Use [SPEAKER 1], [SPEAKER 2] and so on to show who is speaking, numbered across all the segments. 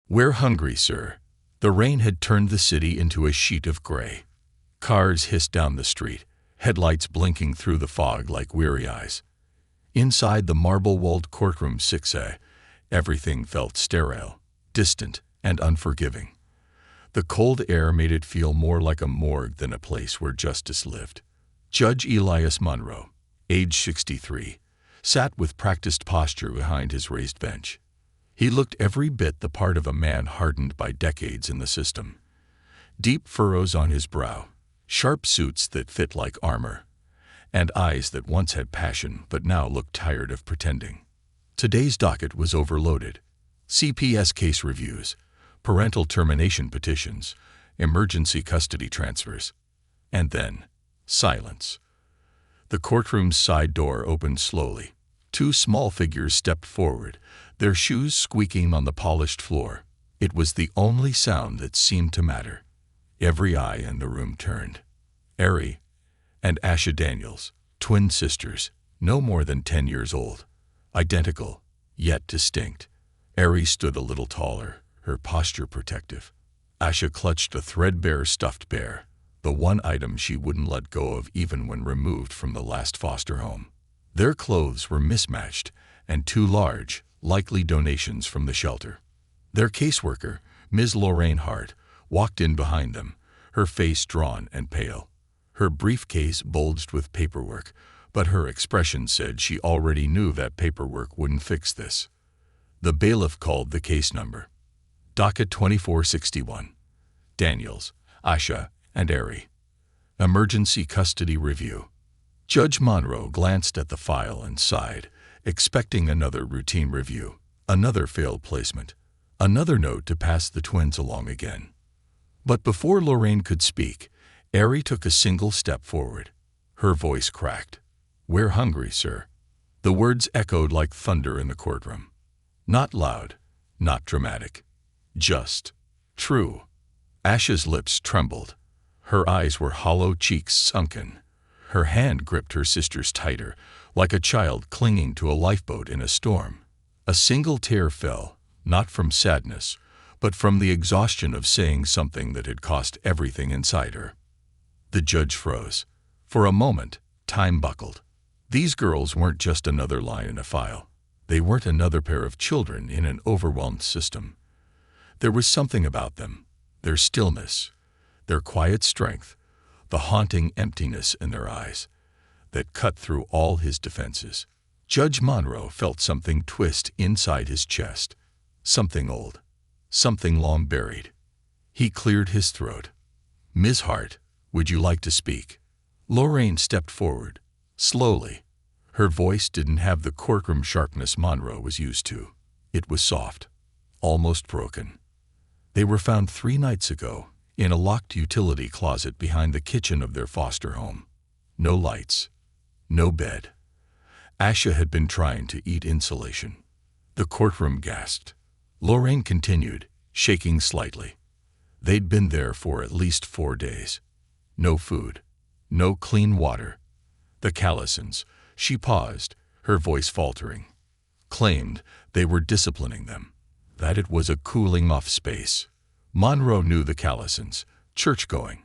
[SPEAKER 1] "We're hungry, sir." The rain had turned the city into a sheet of gray. Cars hissed down the street, headlights blinking through the fog like weary eyes. Inside the marble-walled courtroom 6A, everything felt sterile, distant, and unforgiving. The cold air made it feel more like a morgue than a place where justice lived. Judge Elias Monroe, age 63, sat with practiced posture behind his raised bench. He looked every bit the part of a man hardened by decades in the system. Deep furrows on his brow, sharp suits that fit like armor, and eyes that once had passion but now looked tired of pretending. Today's docket was overloaded. CPS case reviews, parental termination petitions, emergency custody transfers, and then silence. The courtroom's side door opened slowly. Two small figures stepped forward, their shoes squeaking on the polished floor. It was the only sound that seemed to matter. Every eye in the room turned. Ari and Asha Daniels, twin sisters, no more than 10 years old. Identical, yet distinct. Ari stood a little taller, her posture protective. Asha clutched a threadbare stuffed bear, the one item she wouldn't let go of even when removed from the last foster home. Their clothes were mismatched and too large, likely donations from the shelter. Their caseworker, Ms. Lorraine Hart, walked in behind them, her face drawn and pale. Her briefcase bulged with paperwork, but her expression said she already knew that paperwork wouldn't fix this. The bailiff called the case number. Docket 2461. Daniels, Asha, and Ari. Emergency custody review. Judge Monroe glanced at the file and sighed, expecting another routine review, another failed placement, another note to pass the twins along again. But before Lorraine could speak, Ari took a single step forward. Her voice cracked. "We're hungry, sir." The words echoed like thunder in the courtroom. Not loud, not dramatic. Just true. Asha's lips trembled. Her eyes were hollow, cheeks sunken. Her hand gripped her sister's tighter, like a child clinging to a lifeboat in a storm. A single tear fell, not from sadness, but from the exhaustion of saying something that had cost everything inside her. The judge froze. For a moment, time buckled. These girls weren't just another line in a file. They weren't another pair of children in an overwhelmed system. There was something about them, their stillness, their quiet strength, the haunting emptiness in their eyes, that cut through all his defenses. Judge Monroe felt something twist inside his chest, something old, something long buried. He cleared his throat. "Ms. Hart, would you like to speak?" Lorraine stepped forward, slowly. Her voice didn't have the courtroom sharpness Monroe was used to. It was soft, almost broken. They were found 3 nights ago, in a locked utility closet behind the kitchen of their foster home. No lights, no bed. Asha had been trying to eat insulation. The courtroom gasped. Lorraine continued, shaking slightly. They'd been there for at least 4 days. No food, no clean water. The Callisons, she paused, her voice faltering, claimed they were disciplining them, that it was a cooling-off space. Monroe knew the Callisons, church-going,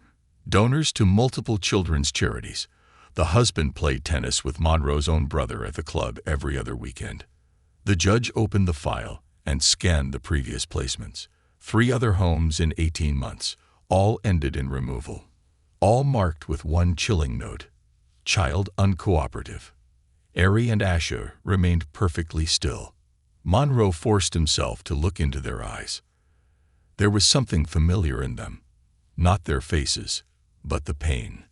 [SPEAKER 1] donors to multiple children's charities. The husband played tennis with Monroe's own brother at the club every other weekend. The judge opened the file and scanned the previous placements. 3 other homes in 18 months, all ended in removal. All marked with one chilling note: child uncooperative. Ari and Asha remained perfectly still. Monroe forced himself to look into their eyes. There was something familiar in them, not their faces, but the pain.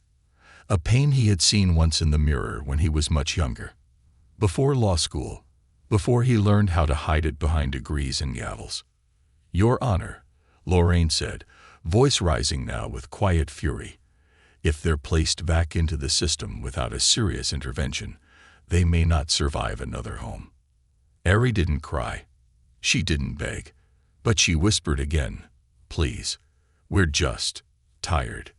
[SPEAKER 1] A pain he had seen once in the mirror when he was much younger. Before law school, before he learned how to hide it behind degrees and gavels. "Your Honor," Lorraine said, voice rising now with quiet fury. "If they're placed back into the system without a serious intervention, they may not survive another home." Ari didn't cry. She didn't beg. But she whispered again, "Please, we're just tired."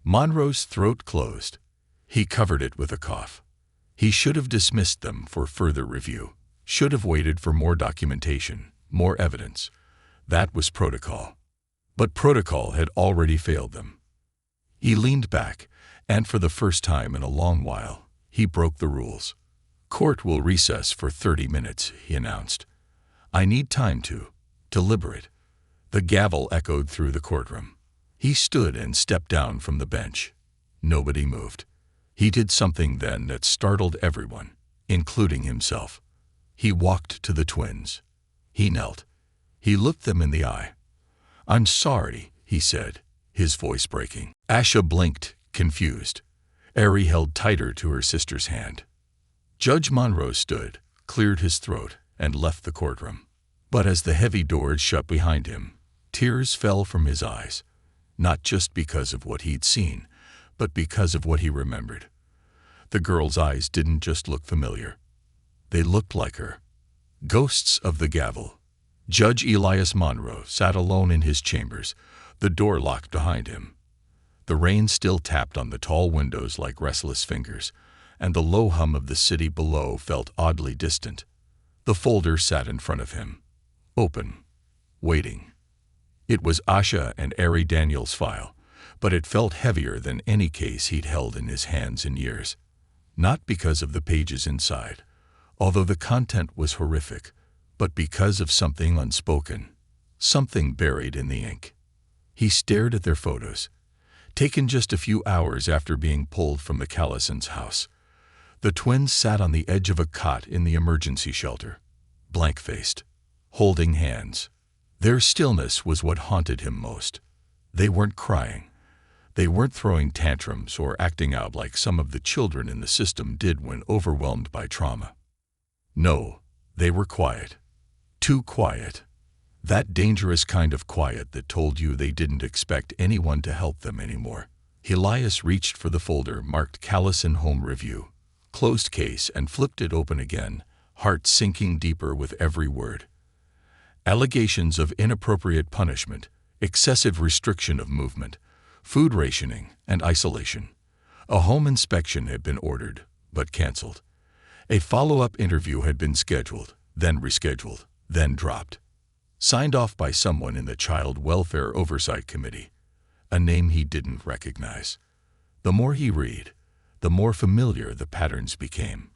[SPEAKER 1] Monroe's throat closed. He covered it with a cough. He should have dismissed them for further review, should have waited for more documentation, more evidence. That was protocol. But protocol had already failed them. He leaned back, and for the first time in a long while, he broke the rules. "Court will recess for 30 minutes, he announced. "I need time to deliberate." The gavel echoed through the courtroom. He stood and stepped down from the bench. Nobody moved. He did something then that startled everyone, including himself. He walked to the twins. He knelt. He looked them in the eye. "I'm sorry," he said, his voice breaking. Asha blinked, confused. Ari held tighter to her sister's hand. Judge Monroe stood, cleared his throat, and left the courtroom. But as the heavy doors shut behind him, tears fell from his eyes, not just because of what he'd seen, but because of what he remembered. The girl's eyes didn't just look familiar. They looked like her. Ghosts of the gavel. Judge Elias Monroe sat alone in his chambers, the door locked behind him. The rain still tapped on the tall windows like restless fingers, and the low hum of the city below felt oddly distant. The folder sat in front of him, open, waiting. It was Asha and Ari Daniels' file, but it felt heavier than any case he'd held in his hands in years. Not because of the pages inside, although the content was horrific, but because of something unspoken, something buried in the ink. He stared at their photos, taken just a few hours after being pulled from the Callisons' house. The twins sat on the edge of a cot in the emergency shelter, blank-faced, holding hands. Their stillness was what haunted him most. They weren't crying. They weren't throwing tantrums or acting out like some of the children in the system did when overwhelmed by trauma. No, they were quiet. Too quiet. That dangerous kind of quiet that told you they didn't expect anyone to help them anymore. Elias reached for the folder marked Callison Home Review, closed case, and flipped it open again, heart sinking deeper with every word. Allegations of inappropriate punishment, excessive restriction of movement, food rationing, and isolation. A home inspection had been ordered, but canceled. A follow-up interview had been scheduled, then rescheduled, then dropped. Signed off by someone in the Child Welfare Oversight Committee, a name he didn't recognize. The more he read, the more familiar the patterns became.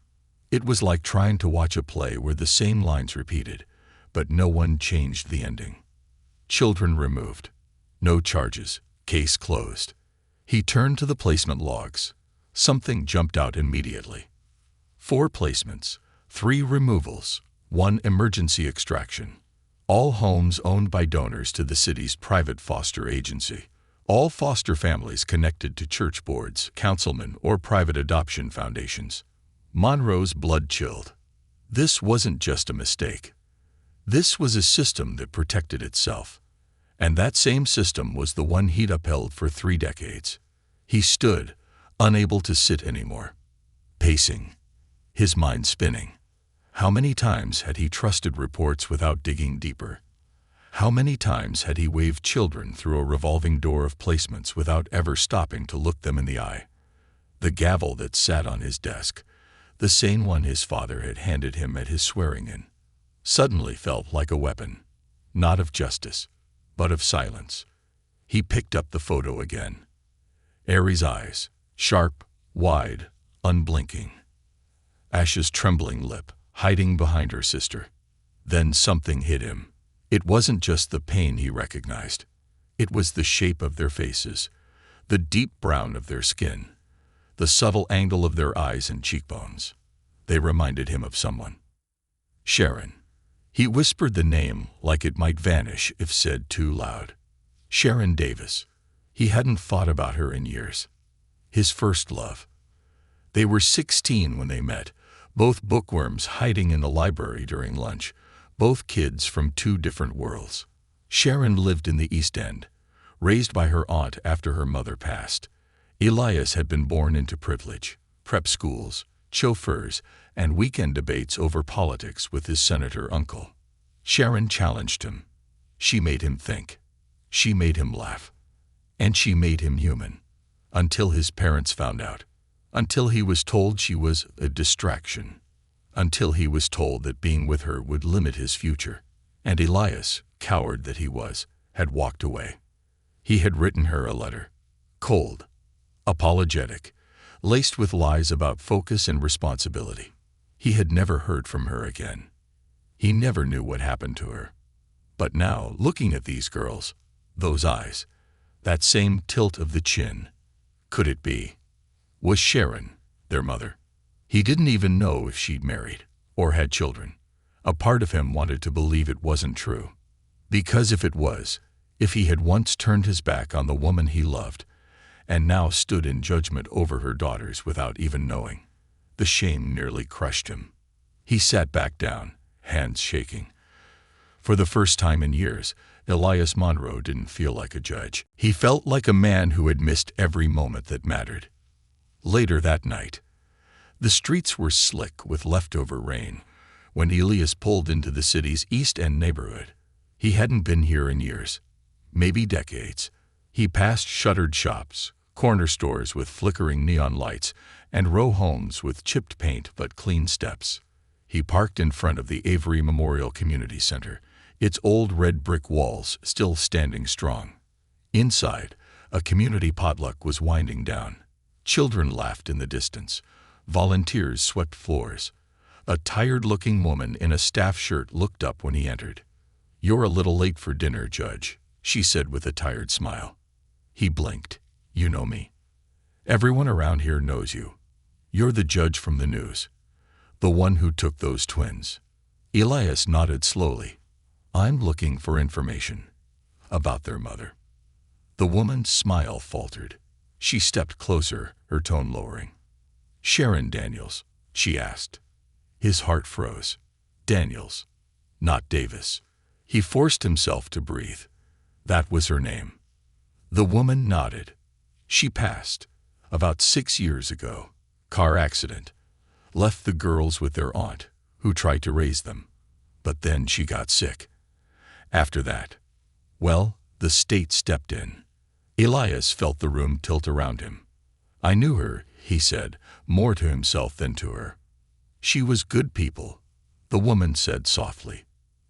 [SPEAKER 1] It was like trying to watch a play where the same lines repeated, but no one changed the ending. Children removed. No charges. Case closed. He turned to the placement logs. Something jumped out immediately. 4 placements, 3 removals, 1 emergency extraction. All homes owned by donors to the city's private foster agency. All foster families connected to church boards, councilmen, or private adoption foundations. Monroe's blood chilled. This wasn't just a mistake. This was a system that protected itself. And that same system was the one he'd upheld for 3 decades. He stood, unable to sit anymore. Pacing. His mind spinning. How many times had he trusted reports without digging deeper? How many times had he waved children through a revolving door of placements without ever stopping to look them in the eye? The gavel that sat on his desk, the same one his father had handed him at his swearing-in, suddenly felt like a weapon, not of justice, but of silence. He picked up the photo again. Ari's eyes, sharp, wide, unblinking. Asha's trembling lip, hiding behind her sister. Then something hit him. It wasn't just the pain he recognized. It was the shape of their faces, the deep brown of their skin, the subtle angle of their eyes and cheekbones. They reminded him of someone. Sharon. He whispered the name like it might vanish if said too loud. Sharon Davis. He hadn't thought about her in years. His first love. They were 16 when they met, both bookworms hiding in the library during lunch, both kids from 2 different worlds. Sharon lived in the East End, raised by her aunt after her mother passed. Elias had been born into privilege, prep schools, chauffeurs, and weekend debates over politics with his senator uncle. Sharon challenged him. She made him think. She made him laugh. And she made him human. Until his parents found out. Until he was told she was a distraction. Until he was told that being with her would limit his future. And Elias, coward that he was, had walked away. He had written her a letter. Cold, apologetic, laced with lies about focus and responsibility. He had never heard from her again. He never knew what happened to her. But now, looking at these girls, those eyes, that same tilt of the chin, could it be? Was Sharon their mother? He didn't even know if she'd married or had children. A part of him wanted to believe it wasn't true. Because if it was, if he had once turned his back on the woman he loved, and now stood in judgment over her daughters without even knowing, the shame nearly crushed him. He sat back down, hands shaking. For the first time in years, Elias Monroe didn't feel like a judge. He felt like a man who had missed every moment that mattered. Later that night, the streets were slick with leftover rain when Elias pulled into the city's East End neighborhood. He hadn't been here in years, maybe decades. He passed shuttered shops, corner stores with flickering neon lights, and row homes with chipped paint but clean steps. He parked in front of the Avery Memorial Community Center, its old red brick walls still standing strong. Inside, a community potluck was winding down. Children laughed in the distance. Volunteers swept floors. A tired-looking woman in a staff shirt looked up when he entered. "You're a little late for dinner, Judge," she said with a tired smile. He blinked. "You know me. Everyone around here knows you. You're the judge from the news. The one who took those twins." Elias nodded slowly. "I'm looking for information about their mother." The woman's smile faltered. She stepped closer, her tone lowering. "Sharon Daniels?" she asked. His heart froze. Daniels, not Davis. He forced himself to breathe. That was her name. The woman nodded. "She passed about 6 years ago. Car accident. Left the girls with their aunt, who tried to raise them. But then she got sick. After that, well, the state stepped in." Elias felt the room tilt around him. "I knew her," he said, more to himself than to her. "She was good people," the woman said softly.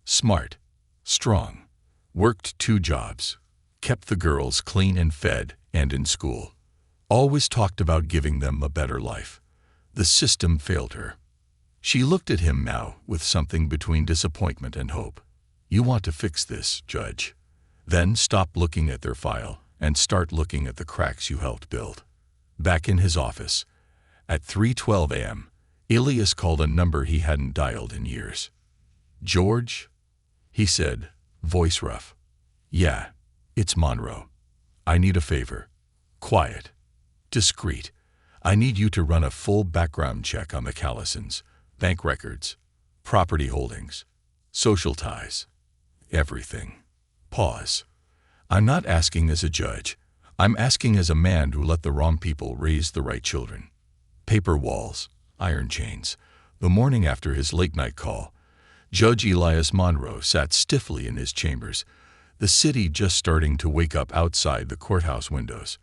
[SPEAKER 1] "Smart, strong, worked 2 jobs, kept the girls clean and fed and in school. Always talked about giving them a better life. The system failed her." She looked at him now with something between disappointment and hope. "You want to fix this, Judge. Then stop looking at their file and start looking at the cracks you helped build." Back in his office, at 3:12 a.m., Elias called a number he hadn't dialed in years. "George?" he said, voice rough. "Yeah, it's Monroe. I need a favor. Quiet. Discreet. I need you to run a full background check on the Callisons, bank records, property holdings, social ties, everything." Pause. "I'm not asking as a judge. I'm asking as a man who let the wrong people raise the right children." Paper walls, iron chains. The morning after his late-night call, Judge Elias Monroe sat stiffly in his chambers, the city just starting to wake up outside the courthouse windows.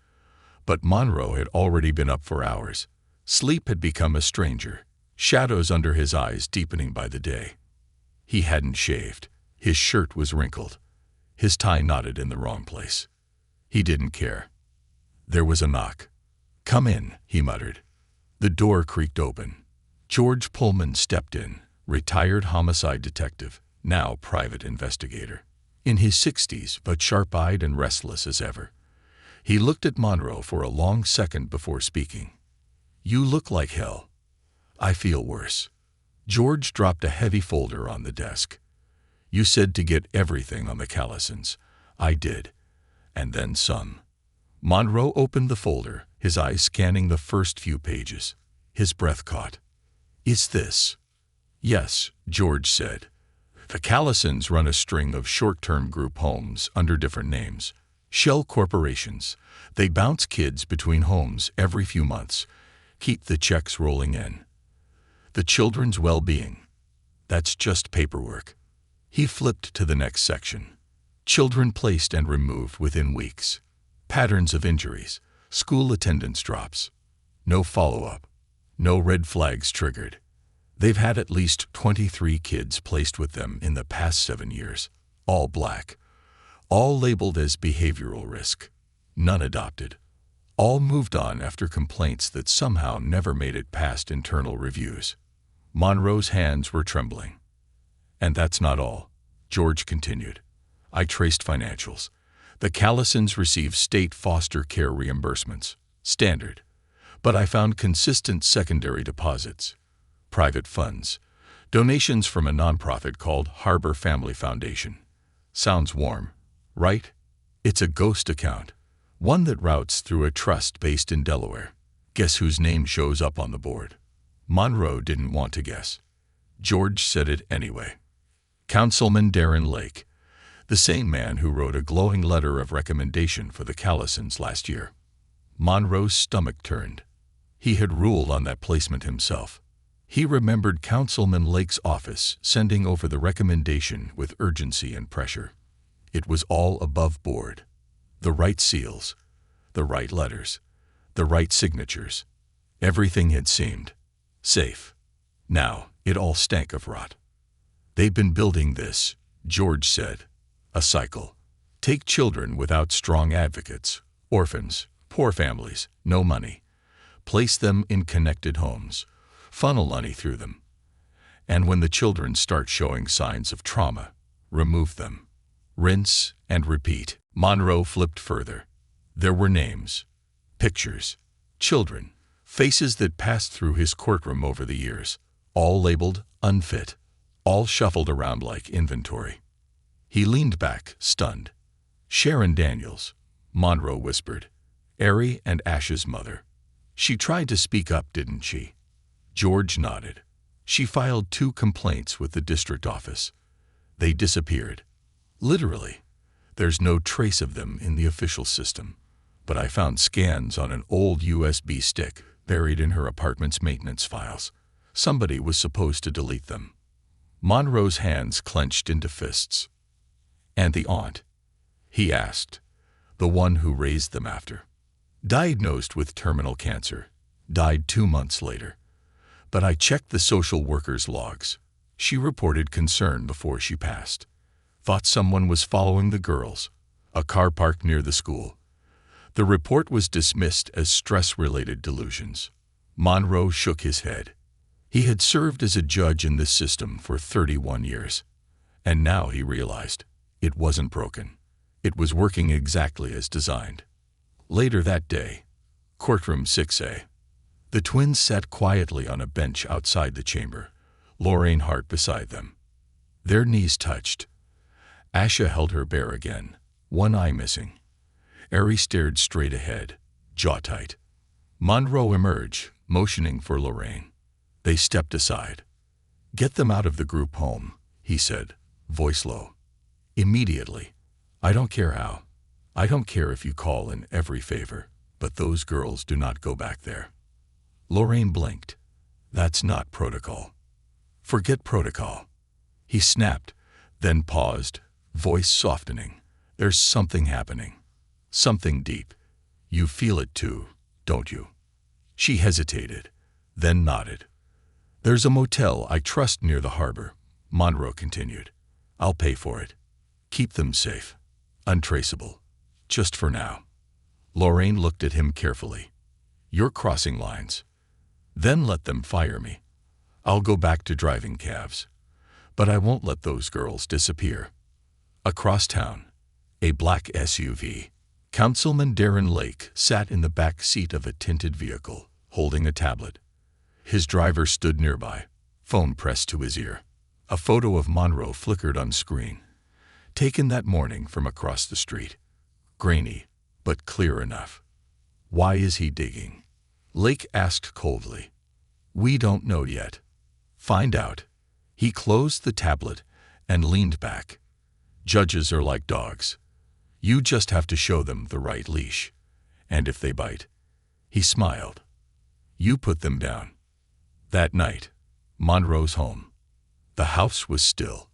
[SPEAKER 1] But Monroe had already been up for hours. Sleep had become a stranger, shadows under his eyes deepening by the day. He hadn't shaved. His shirt was wrinkled. His tie knotted in the wrong place. He didn't care. There was a knock. "Come in," he muttered. The door creaked open. George Pullman stepped in, retired homicide detective, now private investigator. In his 60s, but sharp-eyed and restless as ever. He looked at Monroe for a long second before speaking. "You look like hell." "I feel worse." George dropped a heavy folder on the desk. "You said to get everything on the Callisons. I did. And then some." Monroe opened the folder, his eyes scanning the first few pages. His breath caught. "Is this?" "Yes," George said. "The Callisons run a string of short-term group homes under different names. Shell corporations. They bounce kids between homes every few months, keep the checks rolling in. The children's well-being. That's just paperwork." He flipped to the next section. Children placed and removed within weeks. Patterns of injuries. School attendance drops. No follow-up. No red flags triggered. They've had at least 23 kids placed with them in the past 7 years. all black, all labeled as behavioral risk, none adopted. All moved on after complaints that somehow never made it past internal reviews. Monroe's hands were trembling. And that's not all, George continued. I traced financials. The Callisons receive state foster care reimbursements, standard. But I found consistent secondary deposits, private funds, donations from a nonprofit called Harbor Family Foundation. Sounds warm, right? It's a ghost account, one that routes through a trust based in Delaware. Guess whose name shows up on the board? Monroe didn't want to guess. George said it anyway. Councilman Darren Lake, the same man who wrote a glowing letter of recommendation for the Callisons last year. Monroe's stomach turned. He had ruled on that placement himself. He remembered Councilman Lake's office sending over the recommendation with urgency and pressure. It was all above board. The right seals, the right letters, the right signatures. Everything had seemed safe. Now, it all stank of rot. They've been building this, George said. A cycle. Take children without strong advocates, orphans, poor families, no money. Place them in connected homes. Funnel money through them. And when the children start showing signs of trauma, remove them. Rinse and repeat. Monroe flipped further. There were names, pictures, children, faces that passed through his courtroom over the years, all labeled unfit, all shuffled around like inventory. He leaned back, stunned. Sharon Daniels, Monroe whispered. Ari and Ash's mother. She tried to speak up, didn't she? George nodded. She filed 2 complaints with the district office. They disappeared. Literally. There's no trace of them in the official system. But I found scans on an old USB stick buried in her apartment's maintenance files. Somebody was supposed to delete them. Monroe's hands clenched into fists. And the aunt? He asked. The one who raised them after. Diagnosed with terminal cancer. Died 2 months later. But I checked the social worker's logs. She reported concern before she passed. Thought someone was following the girls. A car parked near the school. The report was dismissed as stress-related delusions. Monroe shook his head. He had served as a judge in this system for 31 years. And now he realized it wasn't broken. It was working exactly as designed. Later that day, courtroom 6A. The twins sat quietly on a bench outside the chamber, Lorraine Hart beside them. Their knees touched. Asha held her bear again, one eye missing. Ari stared straight ahead, jaw tight. Monroe emerged, motioning for Lorraine. They stepped aside. Get them out of the group home, he said, voice low. Immediately. I don't care how. I don't care if you call in every favor, but those girls do not go back there. Lorraine blinked. That's not protocol. Forget protocol. He snapped, then paused, voice softening. There's something happening. Something deep. You feel it too, don't you? She hesitated, then nodded. There's a motel I trust near the harbor, Monroe continued. I'll pay for it. Keep them safe. Untraceable. Just for now. Lorraine looked at him carefully. You're crossing lines. Then let them fire me. I'll go back to driving cabs. But I won't let those girls disappear. Across town, a black SUV. Councilman Darren Lake sat in the back seat of a tinted vehicle, holding a tablet. His driver stood nearby, phone pressed to his ear. A photo of Monroe flickered on screen, taken that morning from across the street. Grainy, but clear enough. Why is he digging? Lake asked coldly. We don't know yet. Find out. He closed the tablet and leaned back. Judges are like dogs. You just have to show them the right leash. And if they bite. He smiled. You put them down. That night, Monroe's home. The house was still.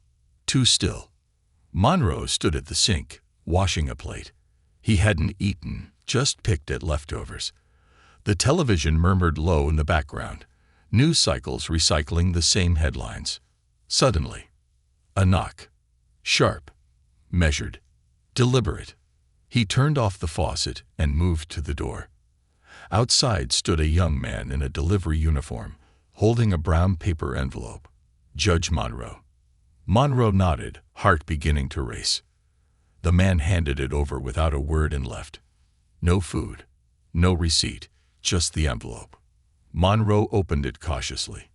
[SPEAKER 1] Too still. Monroe stood at the sink, washing a plate. He hadn't eaten, just picked at leftovers. The television murmured low in the background, news cycles recycling the same headlines. Suddenly, a knock. Sharp, measured, deliberate. He turned off the faucet and moved to the door. Outside stood a young man in a delivery uniform, holding a brown paper envelope. Judge Monroe. Monroe nodded, heart beginning to race. The man handed it over without a word and left. No food, no receipt, just the envelope. Monroe opened it cautiously.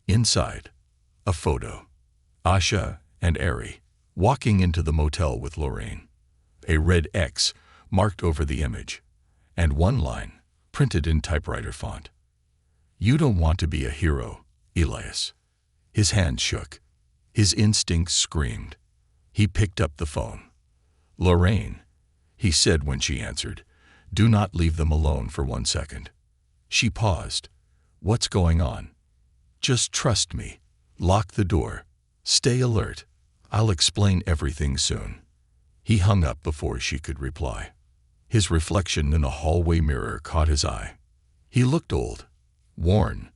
[SPEAKER 1] Inside, a photo. Asha and Ari, walking into the motel with Lorraine. A red X marked over the image, and one line, printed in typewriter font. You don't want to be a hero, Elias. His hand shook. His instincts screamed. He picked up the phone. Lorraine, he said when she answered, do not leave them alone for 1 second. She paused. What's going on? Just trust me. Lock the door. Stay alert. I'll explain everything soon. He hung up before she could reply. His reflection in a hallway mirror caught his eye. He looked old, worn,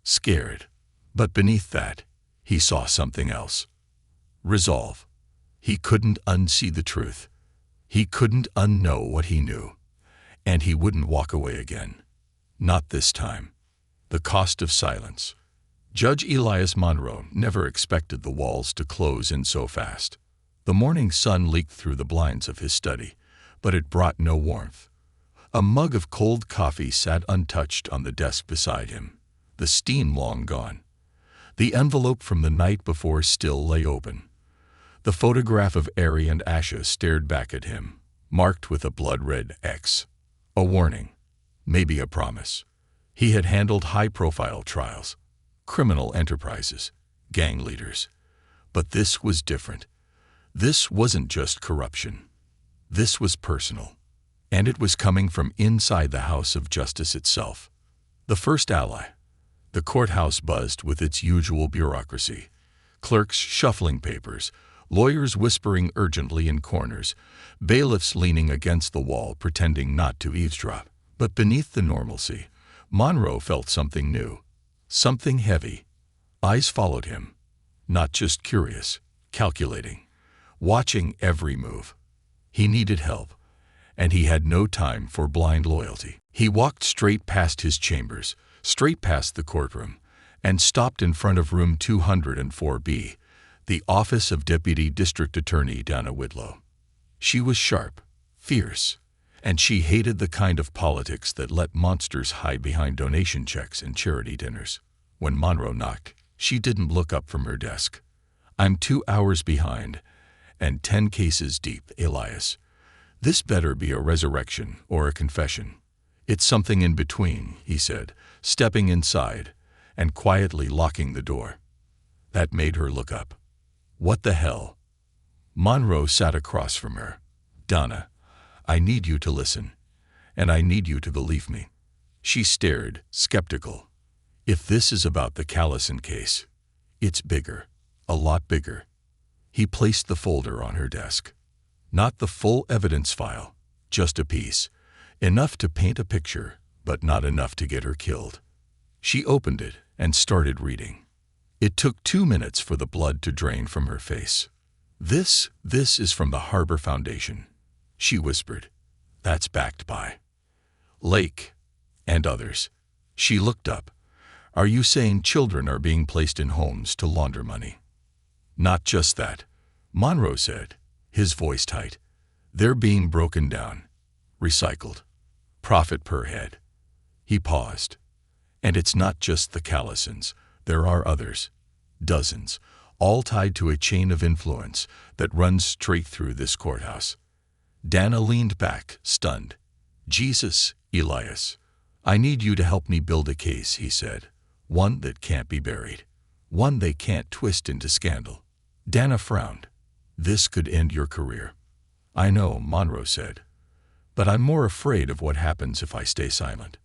[SPEAKER 1] scared, but beneath that, he saw something else. Resolve. He couldn't unsee the truth. He couldn't unknow what he knew. And he wouldn't walk away again. Not this time. The cost of silence. Judge Elias Monroe never expected the walls to close in so fast. The morning sun leaked through the blinds of his study, but it brought no warmth. A mug of cold coffee sat untouched on the desk beside him, the steam long gone. The envelope from the night before still lay open. The photograph of Ari and Asha stared back at him, marked with a blood-red X. A warning, maybe a promise. He had handled high-profile trials, criminal enterprises, gang leaders. But this was different. This wasn't just corruption. This was personal. And it was coming from inside the House of Justice itself. The first ally. The courthouse buzzed with its usual bureaucracy. Clerks shuffling papers, lawyers whispering urgently in corners, bailiffs leaning against the wall pretending not to eavesdrop. But beneath the normalcy, Monroe felt something new, something heavy. Eyes followed him, not just curious, calculating, watching every move. He needed help, and he had no time for blind loyalty. He walked straight past his chambers, straight past the courtroom, and stopped in front of room 204B, the office of Deputy District Attorney Dana Whitlow. She was sharp, fierce, and she hated the kind of politics that let monsters hide behind donation checks and charity dinners. When Monroe knocked, she didn't look up from her desk. I'm 2 hours behind, and 10 cases deep, Elias. This better be a resurrection or a confession. It's something in between, he said, stepping inside and quietly locking the door. That made her look up. What the hell? Monroe sat across from her. Donna, I need you to listen, and I need you to believe me. She stared, skeptical. If this is about the Callison case, it's bigger, a lot bigger. He placed the folder on her desk. Not the full evidence file, just a piece. Enough to paint a picture, but not enough to get her killed. She opened it and started reading. It took 2 minutes for the blood to drain from her face. This is from the Harbor Foundation, she whispered. That's backed by Lake and others. She looked up. Are you saying children are being placed in homes to launder money? Not just that, Monroe said, his voice tight. They're being broken down, recycled, profit per head. He paused. And it's not just the Callisons. There are others, dozens, all tied to a chain of influence that runs straight through this courthouse. Dana leaned back, stunned. Jesus, Elias, I need you to help me build a case, he said. One that can't be buried. One they can't twist into scandal. Dana frowned. This could end your career. I know, Monroe said. But I'm more afraid of what happens if I stay silent.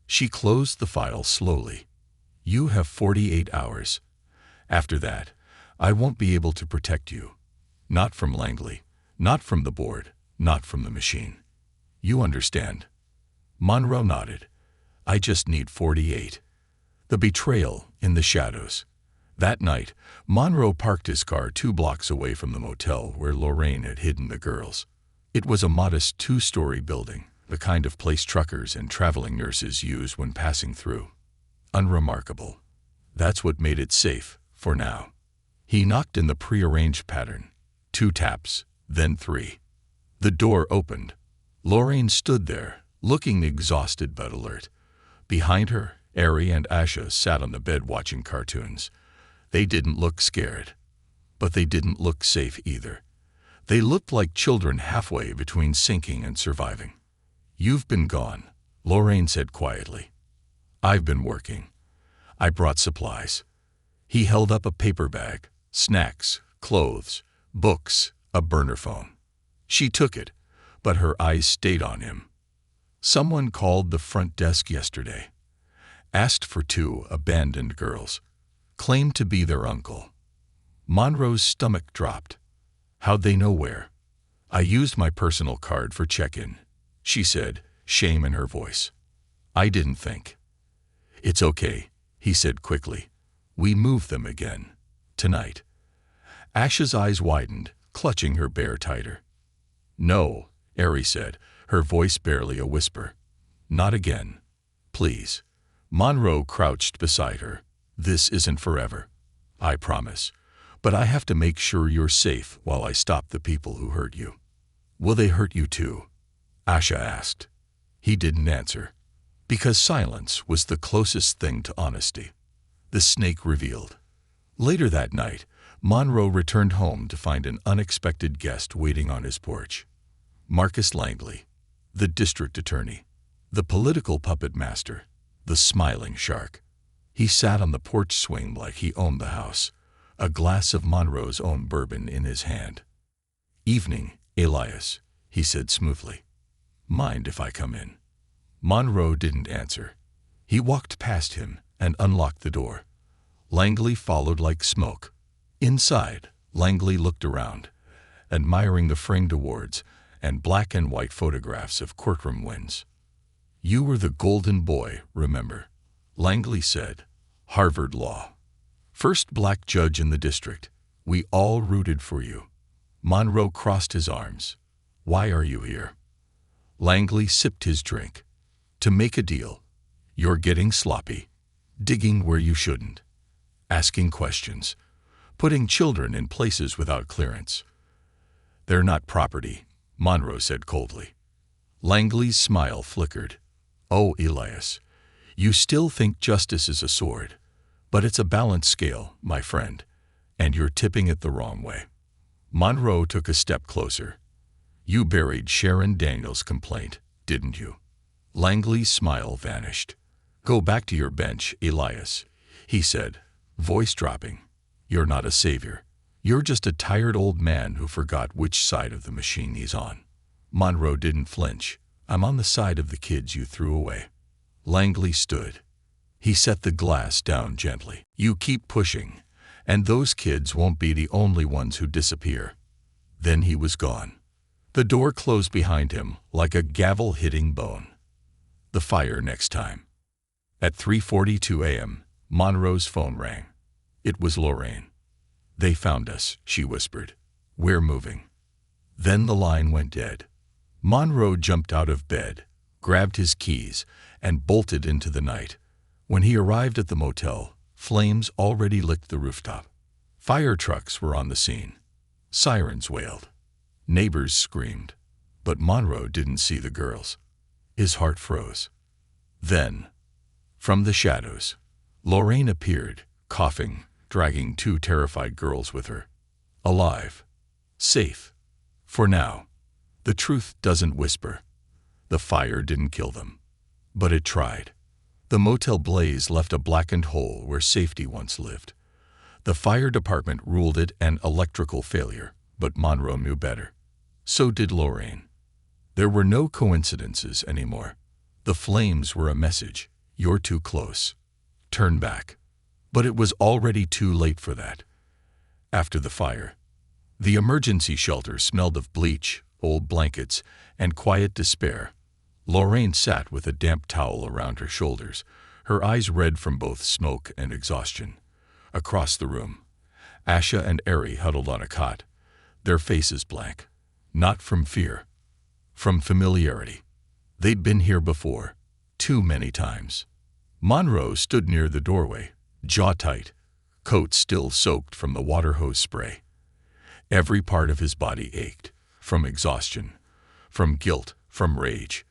[SPEAKER 1] She closed the file slowly. You have 48 hours. After that, I won't be able to protect you. Not from Langley, not from the board, not from the machine. You understand? Monroe nodded. I just need 48. The betrayal in the shadows. That night, Monroe parked his car 2 blocks away from the motel where Lorraine had hidden the girls. It was a modest 2-story building, the kind of place truckers and traveling nurses use when passing through. Unremarkable. That's what made it safe, for now. He knocked in the prearranged pattern. 2 taps, then 3. The door opened. Lorraine stood there, looking exhausted but alert. Behind her, Ari and Asha sat on the bed watching cartoons. They didn't look scared. But they didn't look safe either. They looked like children halfway between sinking and surviving. "You've been gone," Lorraine said quietly. "I've been working. I brought supplies." He held up a paper bag, snacks, clothes, books, a burner phone. She took it, but her eyes stayed on him. "Someone called the front desk yesterday. Asked for 2 abandoned girls. Claimed to be their uncle." Monroe's stomach dropped. "How'd they know where?" "I used my personal card for check-in," she said, shame in her voice. "I didn't think." "It's okay," he said quickly. "We move them again. Tonight." Asha's eyes widened, clutching her bear tighter. "No," Ari said, her voice barely a whisper. "Not again. Please." Monroe crouched beside her. "This isn't forever. I promise. But I have to make sure you're safe while I stop the people who hurt you." "Will they hurt you too?" Asha asked. He didn't answer. Because silence was the closest thing to honesty. The snake revealed. Later that night, Monroe returned home to find an unexpected guest waiting on his porch. Marcus Langley, the district attorney, the political puppet master, the smiling shark. He sat on the porch swing like he owned the house, a glass of Monroe's own bourbon in his hand. "Evening, Elias," he said smoothly. "Mind if I come in?" Monroe didn't answer. He walked past him and unlocked the door. Langley followed like smoke. Inside, Langley looked around, admiring the framed awards and black and white photographs of courtroom wins. "You were the golden boy, remember?" Langley said. "Harvard Law. First black judge in the district. We all rooted for you." Monroe crossed his arms. "Why are you here?" Langley sipped his drink. "To make a deal. You're getting sloppy, digging where you shouldn't, asking questions, putting children in places without clearance." "They're not property," Monroe said coldly. Langley's smile flickered. "Oh, Elias, you still think justice is a sword, but it's a balanced scale, my friend, and you're tipping it the wrong way." Monroe took a step closer. "You buried Sharon Daniels' complaint, didn't you?" Langley's smile vanished. "Go back to your bench, Elias," he said, voice dropping. "You're not a savior. You're just a tired old man who forgot which side of the machine he's on." Monroe didn't flinch. "I'm on the side of the kids you threw away." Langley stood. He set the glass down gently. "You keep pushing, and those kids won't be the only ones who disappear." Then he was gone. The door closed behind him like a gavel-hitting bone. The fire next time. At 3:42 a.m., Monroe's phone rang. It was Lorraine. "They found us," she whispered. "We're moving." Then the line went dead. Monroe jumped out of bed, grabbed his keys, and bolted into the night. When he arrived at the motel, flames already licked the rooftop. Fire trucks were on the scene. Sirens wailed. Neighbors screamed. But Monroe didn't see the girls. His heart froze. Then, from the shadows, Lorraine appeared, coughing, dragging 2 terrified girls with her. Alive. Safe. For now. The truth doesn't whisper. The fire didn't kill them. But it tried. The motel blaze left a blackened hole where safety once lived. The fire department ruled it an electrical failure, but Monroe knew better. So did Lorraine. There were no coincidences anymore. The flames were a message. You're too close. Turn back. But it was already too late for that. After the fire, the emergency shelter smelled of bleach, old blankets, and quiet despair. Lorraine sat with a damp towel around her shoulders, her eyes red from both smoke and exhaustion. Across the room, Asha and Ari huddled on a cot, their faces blank. Not from fear, from familiarity. They'd been here before, too many times. Monroe stood near the doorway, jaw tight, coat still soaked from the water hose spray. Every part of his body ached, from exhaustion, from guilt, from rage.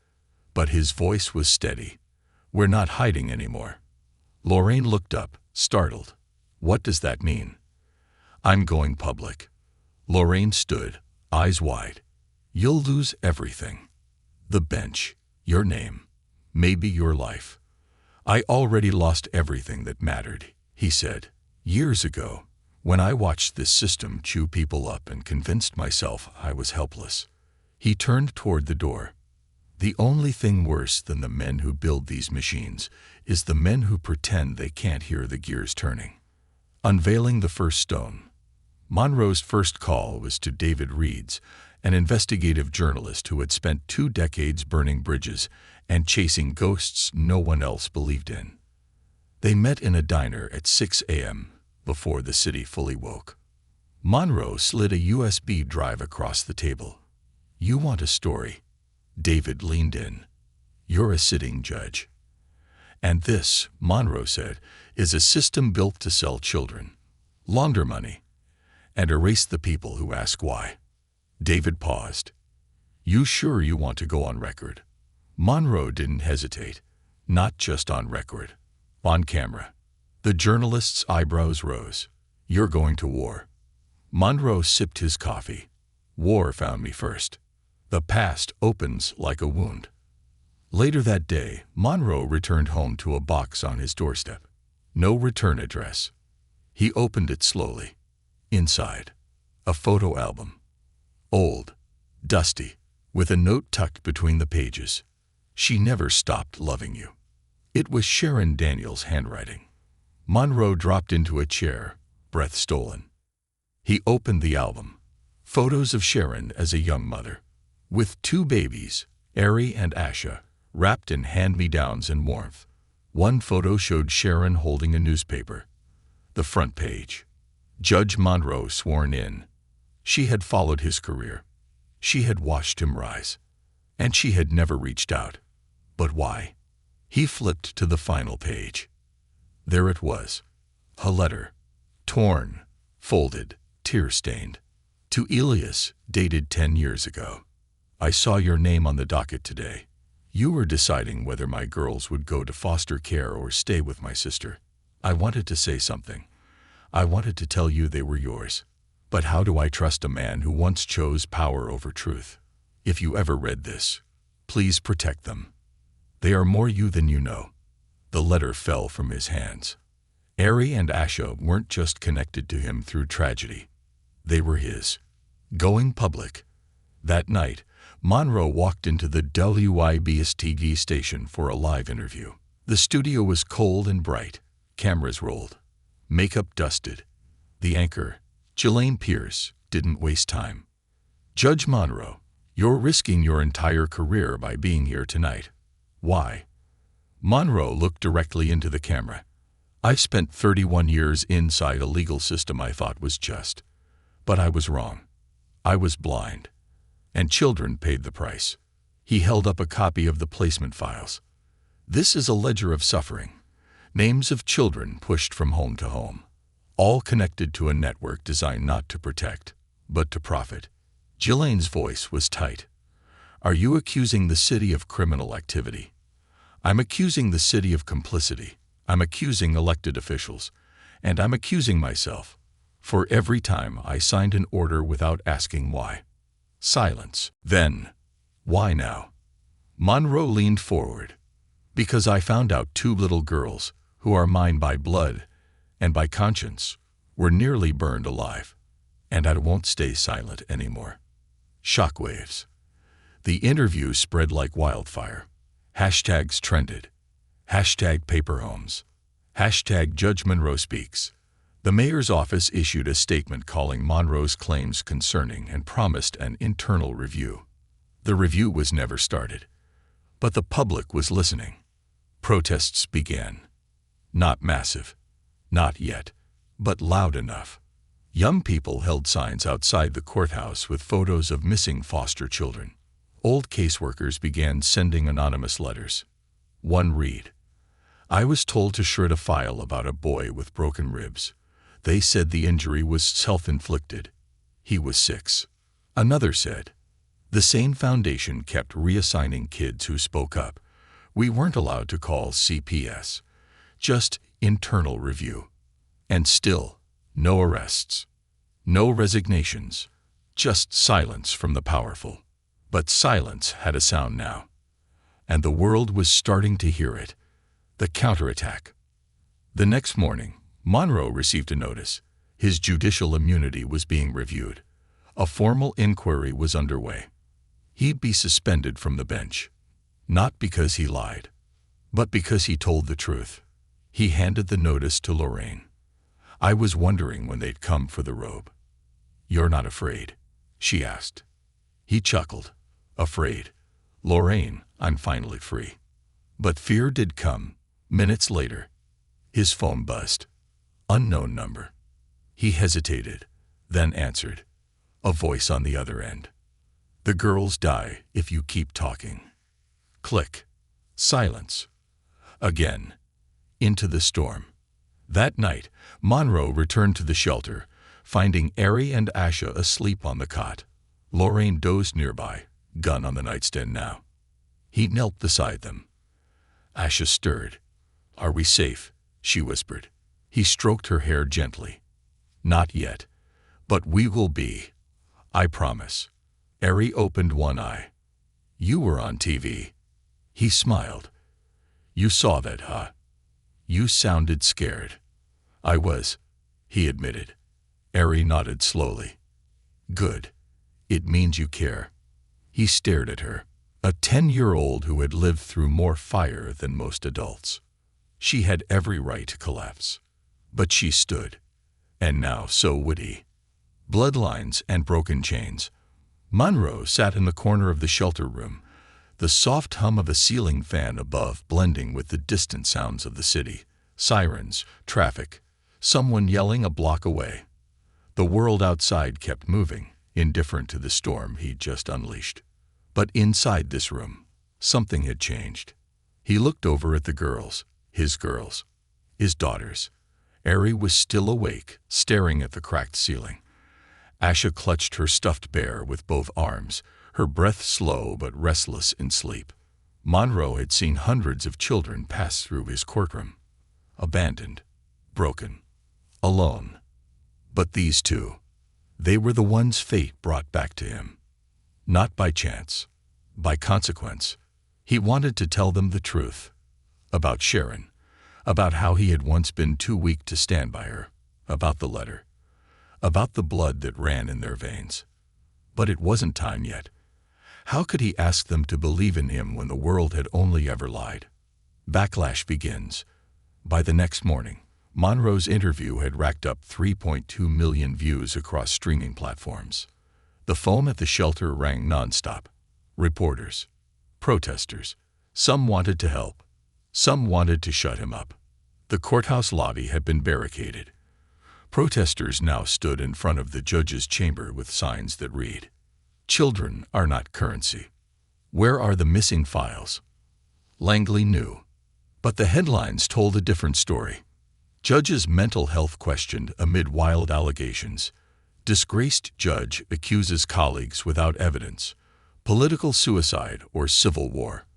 [SPEAKER 1] But his voice was steady. "We're not hiding anymore." Lorraine looked up, startled. "What does that mean?" "I'm going public." Lorraine stood, eyes wide. "You'll lose everything. The bench, your name, maybe your life." "I already lost everything that mattered," he said. "Years ago, when I watched this system chew people up and convinced myself I was helpless." He turned toward the door. "The only thing worse than the men who build these machines is the men who pretend they can't hear the gears turning." Unveiling the first stone. Monroe's first call was to David Reeds, an investigative journalist who had spent 2 decades burning bridges and chasing ghosts no one else believed in. They met in a diner at 6 a.m., before the city fully woke. Monroe slid a USB drive across the table. "You want a story?" David leaned in. "You're a sitting judge." "And this," Monroe said, "is a system built to sell children, launder money, and erase the people who ask why." David paused. "You sure you want to go on record?" Monroe didn't hesitate. "Not just on record. On camera." The journalist's eyebrows rose. "You're going to war." Monroe sipped his coffee. "War found me first. The past opens like a wound." Later that day, Monroe returned home to a box on his doorstep. No return address. He opened it slowly. Inside, a photo album. Old, dusty, with a note tucked between the pages. "She never stopped loving you." It was Sharon Daniels' handwriting. Monroe dropped into a chair, breath stolen. He opened the album. Photos of Sharon as a young mother, with 2 babies, Ari and Asha, wrapped in hand-me-downs and warmth. One photo showed Sharon holding a newspaper. The front page. Judge Monroe sworn in. She had followed his career. She had watched him rise. And she had never reached out. But why? He flipped to the final page. There it was. A letter. Torn, folded, tear-stained. To Elias, dated 10 years ago. "I saw your name on the docket today. You were deciding whether my girls would go to foster care or stay with my sister. I wanted to say something. I wanted to tell you they were yours. But how do I trust a man who once chose power over truth? If you ever read this, please protect them. They are more you than you know." The letter fell from his hands. Ari and Asha weren't just connected to him through tragedy. They were his. Going public. That night, Monroe walked into the WIBS-TV station for a live interview. The studio was cold and bright. Cameras rolled. Makeup dusted. The anchor, Ghislaine Pierce, didn't waste time. "Judge Monroe, you're risking your entire career by being here tonight. Why?" Monroe looked directly into the camera. "I've spent 31 years inside a legal system I thought was just. But I was wrong. I was blind. And children paid the price." He held up a copy of the placement files. "This is a ledger of suffering. Names of children pushed from home to home. All connected to a network designed not to protect, but to profit." Ghislaine's voice was tight. "Are you accusing the city of criminal activity?" "I'm accusing the city of complicity. I'm accusing elected officials. And I'm accusing myself. For every time I signed an order without asking why." Silence. Then, "Why now?" Monroe leaned forward. "Because I found out 2 little girls, who are mine by blood and by conscience, were nearly burned alive. And I won't stay silent anymore." Shockwaves. The interview spread like wildfire. Hashtags trended. Hashtag paper homes. Hashtag Judge Monroe speaks. The mayor's office issued a statement calling Monroe's claims concerning and promised an internal review. The review was never started. But the public was listening. Protests began. Not massive. Not yet. but loud enough. Young people held signs outside the courthouse with photos of missing foster children. Old caseworkers began sending anonymous letters. One read, "I was told to shred a file about a boy with broken ribs. They said the injury was self-inflicted. He was 6. Another said, "The Sane Foundation kept reassigning kids who spoke up. We weren't allowed to call CPS. Just internal review. And still, no arrests. No resignations. Just silence from the powerful." But silence had a sound now. And the world was starting to hear it. The counterattack. The next morning, Monroe received a notice. His judicial immunity was being reviewed. A formal inquiry was underway. He'd be suspended from the bench. Not because he lied, but because he told the truth. He handed the notice to Lorraine. "I was wondering when they'd come for the robe." "You're not afraid?" she asked. He chuckled. "Afraid? Lorraine, I'm finally free." But fear did come. Minutes later, his phone buzzed. Unknown number. He hesitated, then answered. A voice on the other end. "The girls die if you keep talking." Click. Silence. Again. Into the storm. That night, Monroe returned to the shelter, finding Ari and Asha asleep on the cot. Lorraine dozed nearby, gun on the nightstand now. He knelt beside them. Asha stirred. "Are we safe?" she whispered. He stroked her hair gently. "Not yet, but we will be. I promise." Ari opened one eye. "You were on TV." He smiled. "You saw that, huh? You sounded scared." "I was," he admitted. Ari nodded slowly. "Good. It means you care." He stared at her, a 10-year-old who had lived through more fire than most adults. She had every right to collapse. But she stood. And now so would he. Bloodlines and broken chains. Monroe sat in the corner of the shelter room, the soft hum of a ceiling fan above blending with the distant sounds of the city. Sirens, traffic, someone yelling a block away. The world outside kept moving, indifferent to the storm he'd just unleashed. But inside this room, something had changed. He looked over at the girls, his daughters. Ari was still awake, staring at the cracked ceiling. Asha clutched her stuffed bear with both arms, her breath slow but restless in sleep. Monroe had seen hundreds of children pass through his courtroom. Abandoned, broken, alone. But these two, they were the ones fate brought back to him. Not by chance, by consequence. He wanted to tell them the truth. About Sharon, about how he had once been too weak to stand by her, about the letter, about the blood that ran in their veins. But it wasn't time yet. How could he ask them to believe in him when the world had only ever lied? Backlash begins. By the next morning, Monroe's interview had racked up 3.2 million views across streaming platforms. The phone at the shelter rang nonstop. Reporters, protesters. Some wanted to help. Some wanted to shut him up. The courthouse lobby had been barricaded. Protesters now stood in front of the judge's chamber with signs that read, "Children are not currency. Where are the missing files?" Langley knew. But the headlines told a different story. Judge's mental health questioned amid wild allegations. Disgraced judge accuses colleagues without evidence. Political suicide or civil war.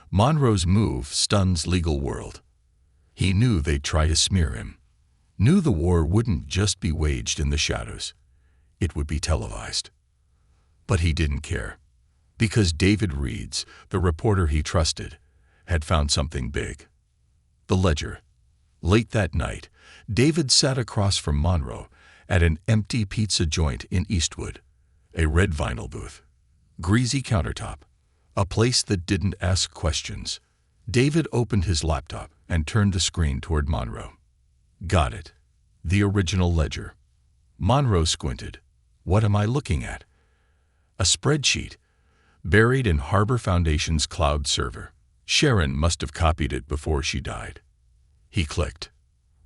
[SPEAKER 1] Monroe's move stuns legal world. He knew they'd try to smear him. Knew the war wouldn't just be waged in the shadows. It would be televised. But he didn't care. Because David Reeds, the reporter he trusted, had found something big. The Ledger. Late that night, David sat across from Monroe at an empty pizza joint in Eastwood. A red vinyl booth. Greasy countertop. A place that didn't ask questions. David opened his laptop and turned the screen toward Monroe. Got it. The original Ledger. Monroe squinted. What am I looking at? A spreadsheet. Buried in Harbor Foundation's cloud server. Sharon must have copied it before she died. He clicked.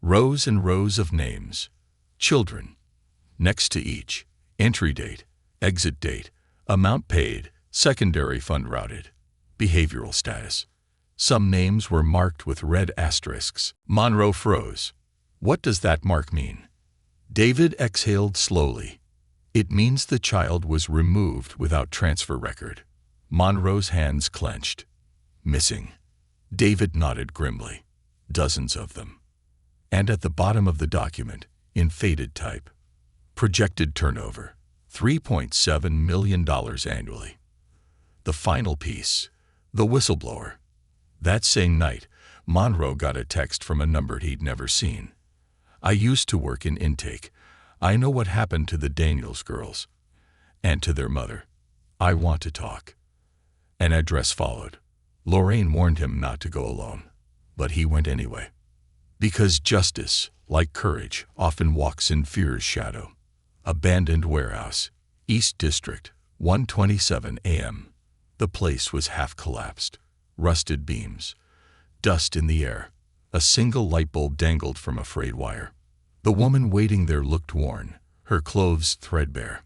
[SPEAKER 1] Rows and rows of names. Children. Next to each, entry date, exit date, amount paid, secondary fund routed, behavioral status. Some names were marked with red asterisks. Monroe froze. What does that mark mean? David exhaled slowly. It means the child was removed without transfer record. Monroe's hands clenched. Missing. David nodded grimly. Dozens of them. And at the bottom of the document, in faded type, projected turnover, $3.7 million annually. The final piece, the whistleblower. That same night, Monroe got a text from a number he'd never seen. I used to work in intake. I know what happened to the Daniels girls. And to their mother. I want to talk. An address followed. Lorraine warned him not to go alone. But he went anyway. Because justice, like courage, often walks in fear's shadow. Abandoned warehouse. East District, 1:27 a.m. The place was half collapsed. Rusted beams. Dust in the air. A single light bulb dangled from a frayed wire. The woman waiting there looked worn, her clothes threadbare.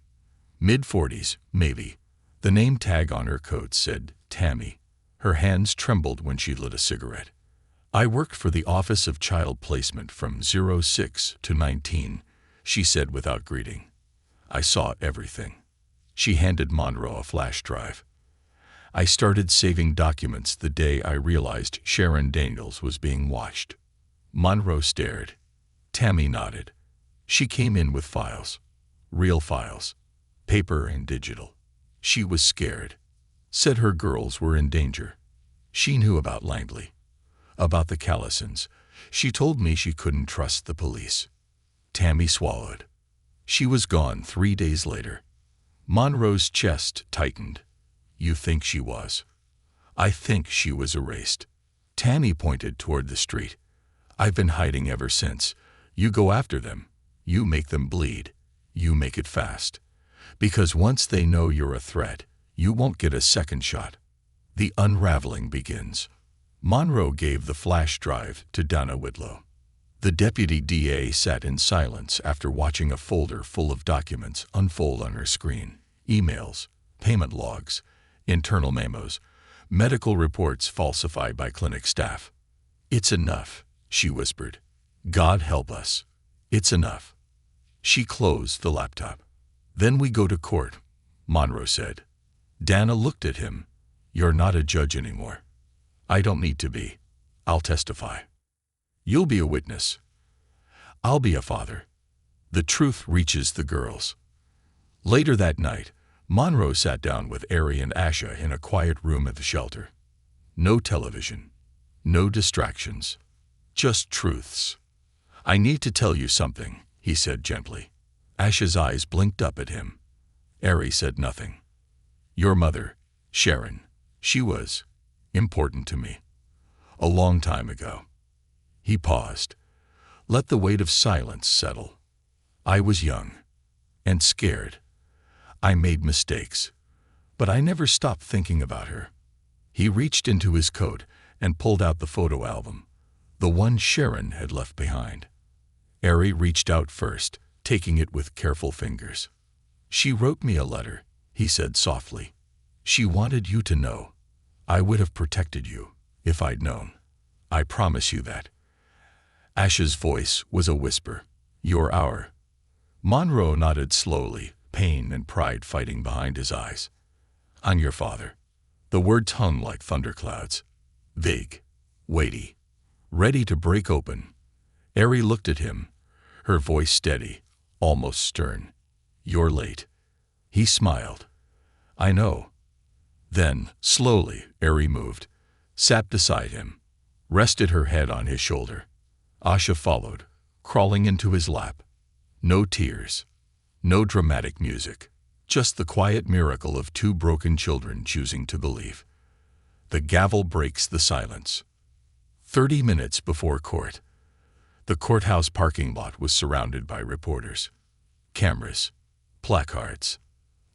[SPEAKER 1] Mid-40s, maybe. The name tag on her coat said Tammy. Her hands trembled when she lit a cigarette. I worked for the Office of Child Placement from 06 to 19, she said without greeting. I saw everything. She handed Monroe a flash drive. I started saving documents the day I realized Sharon Daniels was being watched. Monroe stared. Tammy nodded. She came in with files. Real files. Paper and digital. She was scared. Said her girls were in danger. She knew about Langley. About the Callisons. She told me she couldn't trust the police. Tammy swallowed. She was gone 3 days later. Monroe's chest tightened. You think she was? I think she was erased. Tammy pointed toward the street. I've been hiding ever since. You go after them. You make them bleed. You make it fast. Because once they know you're a threat, you won't get a second shot. The unraveling begins. Monroe gave the flash drive to Donna Whitlow. The deputy DA sat in silence after watching a folder full of documents unfold on her screen. Emails, payment logs, internal memos, medical reports falsified by clinic staff. It's enough, she whispered. God help us. It's enough. She closed the laptop. Then we go to court, Monroe said. Dana looked at him. You're not a judge anymore. I don't need to be. I'll testify. You'll be a witness. I'll be a father. The truth reaches the girls. Later that night, Monroe sat down with Ari and Asha in a quiet room at the shelter. No television. No distractions. Just truths. I need to tell you something, he said gently. Asha's eyes blinked up at him. Ari said nothing. Your mother, Sharon, she was important to me. A long time ago. He paused. Let the weight of silence settle. I was young and scared. I made mistakes, but I never stopped thinking about her. He reached into his coat and pulled out the photo album, the one Sharon had left behind. Ari reached out first, taking it with careful fingers. She wrote me a letter, he said softly. She wanted you to know. I would have protected you if I'd known. I promise you that. Asha's voice was a whisper. You're our. Monroe nodded slowly, pain and pride fighting behind his eyes. I'm your father. The words hung like thunderclouds. Vague, weighty, ready to break open. Ari looked at him, her voice steady, almost stern. You're late. He smiled. I know. Then, slowly, Ari moved, sat beside him, rested her head on his shoulder. Asha followed, crawling into his lap. No tears. No dramatic music. Just the quiet miracle of two broken children choosing to believe. The gavel breaks the silence. 30 minutes before court. The courthouse parking lot was surrounded by reporters. Cameras. Placards.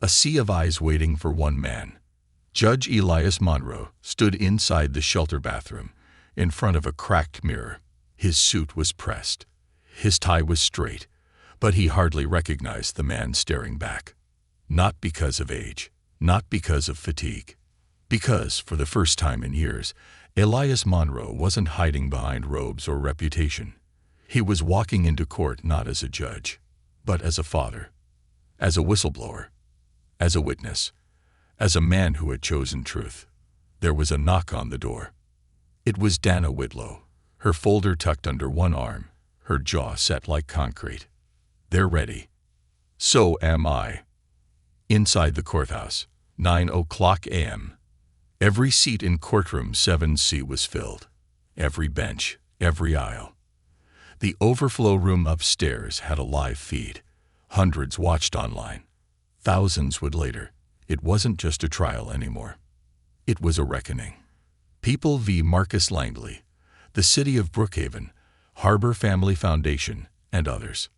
[SPEAKER 1] A sea of eyes waiting for one man. Judge Elias Monroe stood inside the shelter bathroom, in front of a cracked mirror. His suit was pressed. His tie was straight, But he hardly recognized the man staring back. Not because of age, not because of fatigue. Because, for the first time in years, Elias Monroe wasn't hiding behind robes or reputation. He was walking into court not as a judge, but as a father, as a whistleblower, as a witness, as a man who had chosen truth. There was a knock on the door. It was Dana Whitlow, her folder tucked under one arm, her jaw set like concrete. "They're ready." "So am I." Inside the courthouse, 9:00 a.m. Every seat in courtroom 7C was filled. Every bench, every aisle. The overflow room upstairs had a live feed. Hundreds watched online. Thousands would later. It wasn't just a trial anymore. It was a reckoning. People v. Marcus Langley, the city of Brookhaven, Harbor Family Foundation, and others.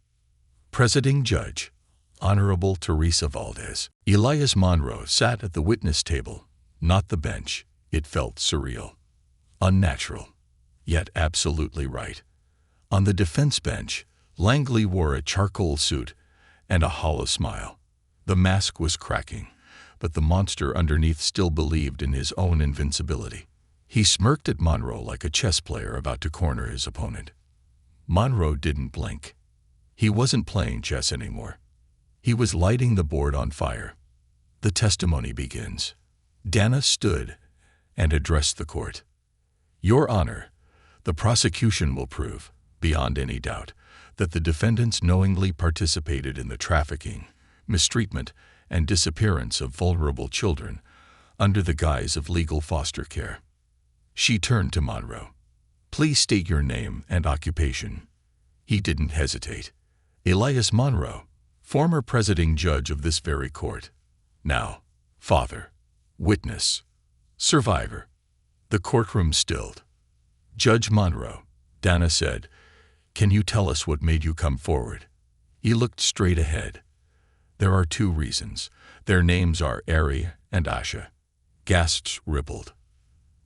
[SPEAKER 1] Presiding Judge, Honorable Teresa Valdez. Elias Monroe sat at the witness table, not the bench. It felt surreal, unnatural, yet absolutely right. On the defense bench, Langley wore a charcoal suit and a hollow smile. The mask was cracking, but the monster underneath still believed in his own invincibility. He smirked at Monroe like a chess player about to corner his opponent. Monroe didn't blink. He wasn't playing chess anymore. He was lighting the board on fire. The testimony begins. Dana stood and addressed the court. "Your Honor, the prosecution will prove, beyond any doubt, that the defendants knowingly participated in the trafficking, mistreatment, and disappearance of vulnerable children under the guise of legal foster care." She turned to Monroe. "Please state your name and occupation." He didn't hesitate. "Elias Monroe, former presiding judge of this very court. Now, father, witness, survivor." The courtroom stilled. "Judge Monroe," Dana said, "can you tell us what made you come forward?" He looked straight ahead. "There are 2 reasons. Their names are Ari and Asha." Gasps rippled.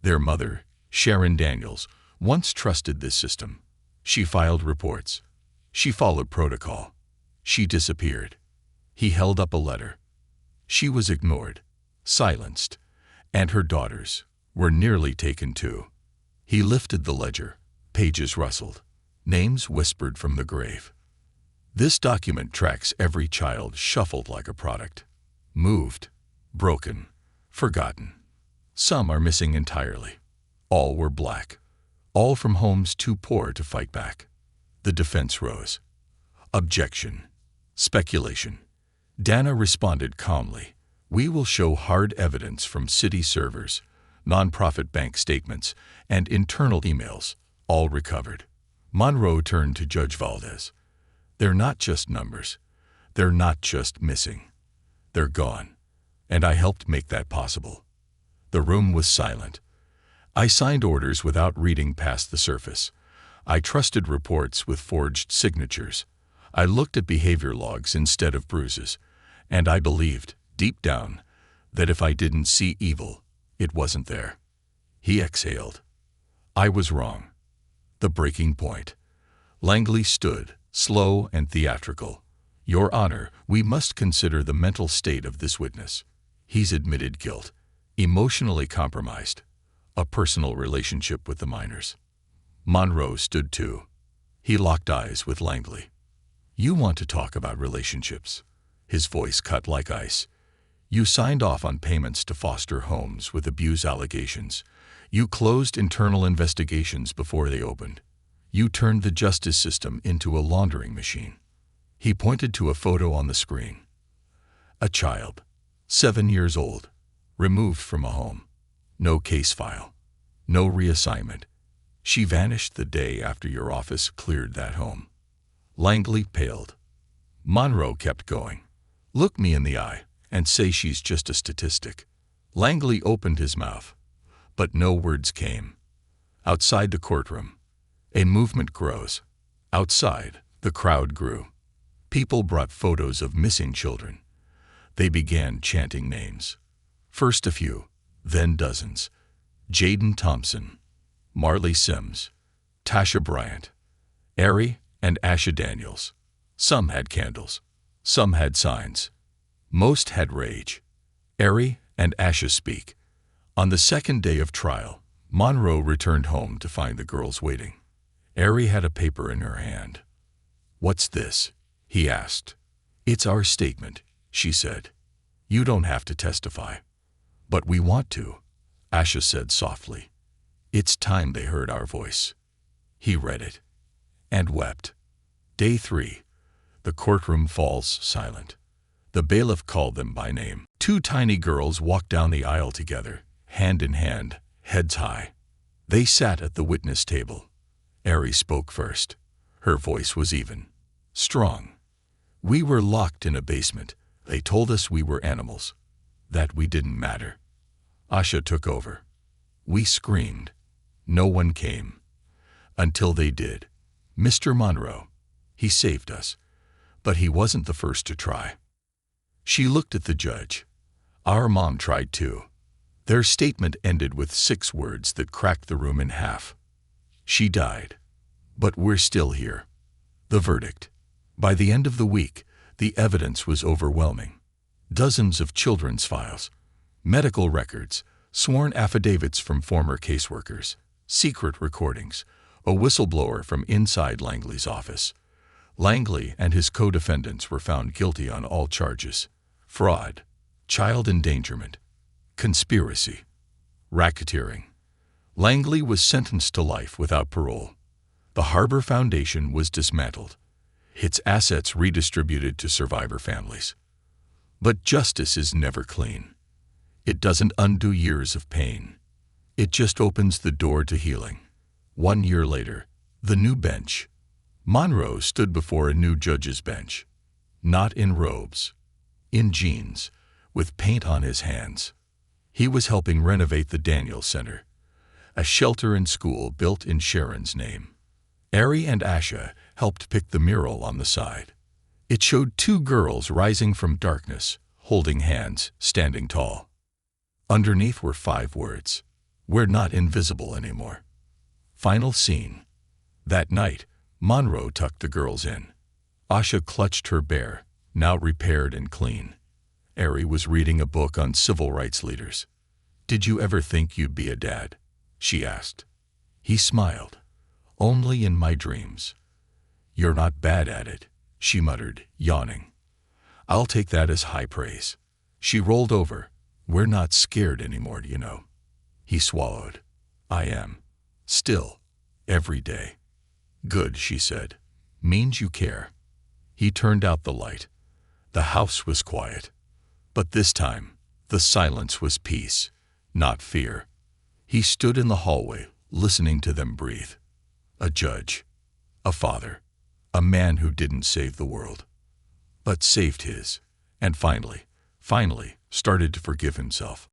[SPEAKER 1] Their mother, Sharon Daniels, once trusted this system. She filed reports. She followed protocol. She disappeared. He held up a letter. She was ignored, silenced, and her daughters were nearly taken too. He lifted the ledger. Pages rustled. Names whispered from the grave. "This document tracks every child shuffled like a product. Moved, broken, forgotten. Some are missing entirely. All were black. All from homes too poor to fight back." The defense rose. "Objection. Speculation." Dana responded calmly. "We will show hard evidence from city servers, nonprofit bank statements, and internal emails, all recovered." Monroe turned to Judge Valdez. "They're not just numbers. They're not just missing. They're gone. And I helped make that possible." The room was silent. "I signed orders without reading past the surface. I trusted reports with forged signatures. I looked at behavior logs instead of bruises. And I believed, deep down, that if I didn't see evil, it wasn't there." He exhaled. "I was wrong." The breaking point. Langley stood, slow and theatrical. "Your Honor, we must consider the mental state of this witness. He's admitted guilt, emotionally compromised, a personal relationship with the minors." Monroe stood too. He locked eyes with Langley. "You want to talk about relationships?" His voice cut like ice. "You signed off on payments to foster homes with abuse allegations. You closed internal investigations before they opened. You turned the justice system into a laundering machine." He pointed to a photo on the screen. A child, 7 years old, removed from a home. No case file. No reassignment. She vanished the day after your office cleared that home. Langley paled. Monroe kept going. "Look me in the eye and say she's just a statistic." Langley opened his mouth, but no words came. Outside the courtroom, a movement grows. Outside, the crowd grew. People brought photos of missing children. They began chanting names. First a few, then dozens. Jaden Thompson, Marley Sims, Tasha Bryant, Ari and Asha Daniels. Some had candles. Some had signs. Most had rage. Ari and Asha speak. On the second day of trial, Monroe returned home to find the girls waiting. Ari had a paper in her hand. "What's this?" he asked. "It's our statement," she said. "You don't have to testify." "But we want to," Asha said softly. "It's time they heard our voice." He read it and wept. Day 3. The courtroom falls silent. The bailiff called them by name. Two tiny girls walked down the aisle together, hand in hand, heads high. They sat at the witness table. Ari spoke first. Her voice was even, strong. "We were locked in a basement. They told us we were animals, that we didn't matter." Asha took over. "We screamed. No one came. Until they did. Mr. Monroe. He saved us. But he wasn't the first to try." She looked at the judge. "Our mom tried too." Their statement ended with 6 words that cracked the room in half. "She died. But we're still here." The verdict. By the end of the week, the evidence was overwhelming. Dozens of children's files, medical records, sworn affidavits from former caseworkers, secret recordings, a whistleblower from inside Langley's office. Langley and his co-defendants were found guilty on all charges: fraud, child endangerment, conspiracy, racketeering. Langley was sentenced to life without parole. The Harbor Foundation was dismantled, its assets redistributed to survivor families. But justice is never clean. It doesn't undo years of pain. It just opens the door to healing. 1 year later, the new bench. Monroe stood before a new judge's bench. Not in robes, in jeans, with paint on his hands. He was helping renovate the Daniel Center, a shelter and school built in Sharon's name. Ari and Asha helped pick the mural on the side. It showed 2 girls rising from darkness, holding hands, standing tall. Underneath were 5 words: "We're not invisible anymore." Final scene. That night, Monroe tucked the girls in. Asha clutched her bear, now repaired and clean. Ari was reading a book on civil rights leaders. "Did you ever think you'd be a dad?" she asked. He smiled. "Only in my dreams." "You're not bad at it," she muttered, yawning. "I'll take that as high praise." She rolled over. "We're not scared anymore, you know." He swallowed. "I am. Still. Every day." "Good," she said. "Means you care." He turned out the light. The house was quiet. But this time, the silence was peace, not fear. He stood in the hallway, listening to them breathe. A judge, a father, a man who didn't save the world, but saved his, and finally, started to forgive himself.